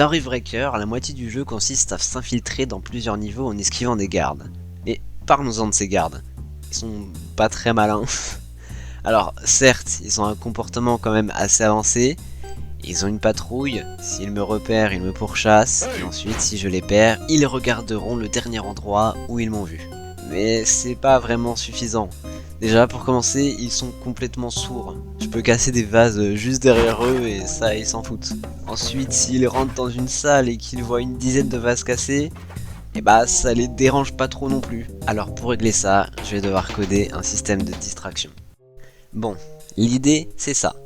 Dans Rift Breaker, la moitié du jeu consiste à s'infiltrer dans plusieurs niveaux en esquivant des gardes. Et parlons-en de ces gardes. Ils sont pas très malins. Alors certes, ils ont un comportement quand même assez avancé. Ils ont une patrouille, s'ils me repèrent, ils me pourchassent. Et ensuite, si je les perds, ils regarderont le dernier endroit où ils m'ont vu. Mais c'est pas vraiment suffisant. Déjà, pour commencer, ils sont complètement sourds. Je peux casser des vases juste derrière eux et ça, ils s'en foutent. Ensuite, s'ils rentrent dans une salle et qu'ils voient une dizaine de vases cassés, et bah ça les dérange pas trop non plus. Alors pour régler ça, je vais devoir coder un système de distraction. Bon, l'idée c'est ça.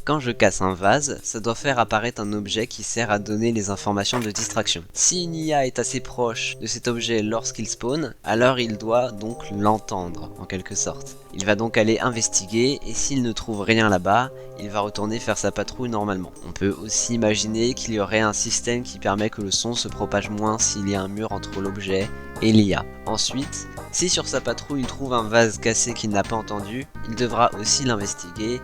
Quand je casse un vase, ça doit faire apparaître un objet qui sert à donner les informations de distraction. Si une IA est assez proche de cet objet lorsqu'il spawn, alors il doit donc l'entendre, en quelque sorte. Il va donc aller investiguer, et s'il ne trouve rien là-bas, il va retourner faire sa patrouille normalement. On peut aussi imaginer qu'il y aurait un système qui permet que le son se propage moins s'il y a un mur entre l'objet et l'IA. Ensuite, si sur sa patrouille il trouve un vase cassé qu'il n'a pas entendu, il devra aussi l'investiguer.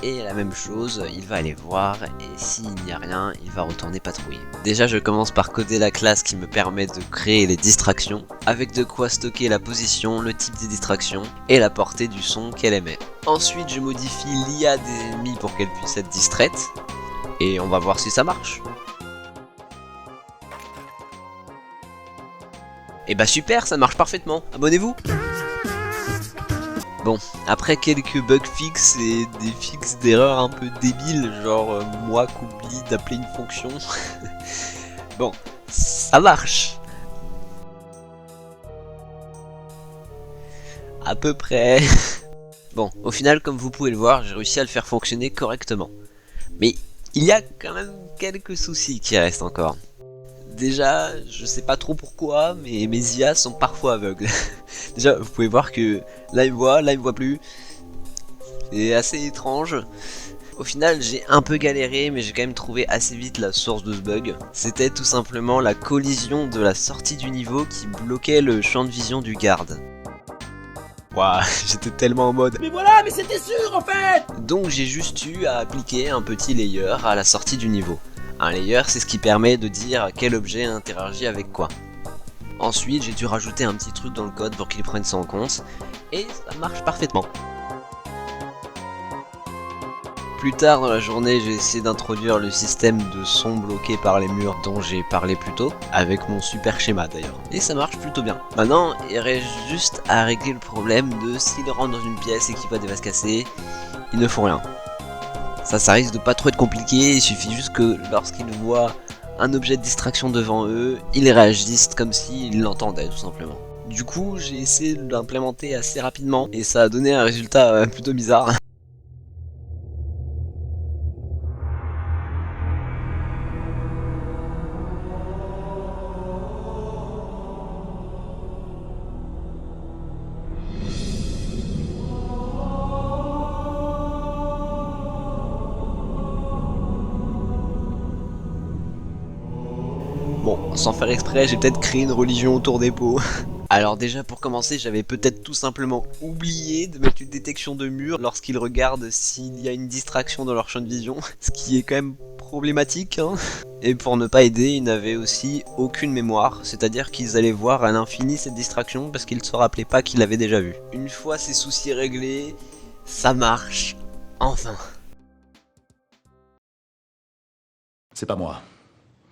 Et la même chose, il va aller voir, et s'il n'y a rien, il va retourner patrouiller. Déjà, je commence par coder la classe qui me permet de créer les distractions, avec de quoi stocker la position, le type des distractions, et la portée du son qu'elle émet. Ensuite, je modifie l'IA des ennemis pour qu'elle puisse être distraite, et on va voir si ça marche. Et bah super, ça marche parfaitement, abonnez-vous! Bon, après quelques bugs fixes et des fixes d'erreurs un peu débiles, genre moi qui oublie d'appeler une fonction, bon, ça marche. À peu près. Bon, au final, comme vous pouvez le voir, j'ai réussi à le faire fonctionner correctement. Mais il y a quand même quelques soucis qui restent encore. Déjà, je sais pas trop pourquoi, mais mes IA sont parfois aveugles. Déjà, vous pouvez voir que là il me voit plus. C'est assez étrange. Au final, j'ai un peu galéré, mais j'ai quand même trouvé assez vite la source de ce bug. C'était tout simplement la collision de la sortie du niveau qui bloquait le champ de vision du garde. Waouh, j'étais tellement en mode mais voilà, mais c'était sûr en fait. Donc j'ai juste eu à appliquer un petit layer à la sortie du niveau. Un layer, c'est ce qui permet de dire quel objet interagit avec quoi. Ensuite, j'ai dû rajouter un petit truc dans le code pour qu'il prenne ça en compte, et ça marche parfaitement. Plus tard dans la journée, j'ai essayé d'introduire le système de son bloqué par les murs dont j'ai parlé plus tôt, avec mon super schéma d'ailleurs, et ça marche plutôt bien. Maintenant, il reste juste à régler le problème de s'ils rentrent dans une pièce et qu'ils voient des vases cassés, ils ne font rien. Ça risque de pas trop être compliqué, il suffit juste que lorsqu'ils voient un objet de distraction devant eux, ils réagissent comme s'ils l'entendaient tout simplement. Du coup, j'ai essayé de l'implémenter assez rapidement et ça a donné un résultat plutôt bizarre. Bon, sans faire exprès, j'ai peut-être créé une religion autour des pots. Alors déjà pour commencer, j'avais peut-être tout simplement oublié de mettre une détection de mur lorsqu'ils regardent s'il y a une distraction dans leur champ de vision, ce qui est quand même problématique, hein. Et pour ne pas aider, ils n'avaient aussi aucune mémoire, c'est-à-dire qu'ils allaient voir à l'infini cette distraction parce qu'ils ne se rappelaient pas qu'ils l'avaient déjà vue. Une fois ces soucis réglés, ça marche, enfin. C'est pas moi.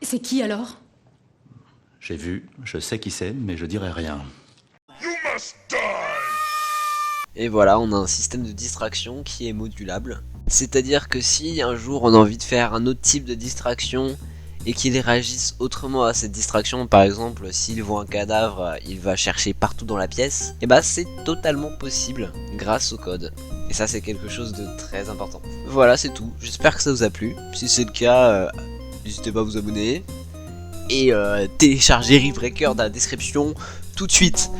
C'est qui alors? J'ai vu, je sais qui c'est, mais je dirai rien. Et voilà, on a un système de distraction qui est modulable. C'est-à-dire que si un jour on a envie de faire un autre type de distraction et qu'il réagisse autrement à cette distraction, par exemple s'il voit un cadavre, il va chercher partout dans la pièce, et bah c'est totalement possible grâce au code. Et ça c'est quelque chose de très important. Voilà, c'est tout, j'espère que ça vous a plu. Si c'est le cas, n'hésitez pas à vous abonner. Et télécharger Rift Breaker dans la description tout de suite.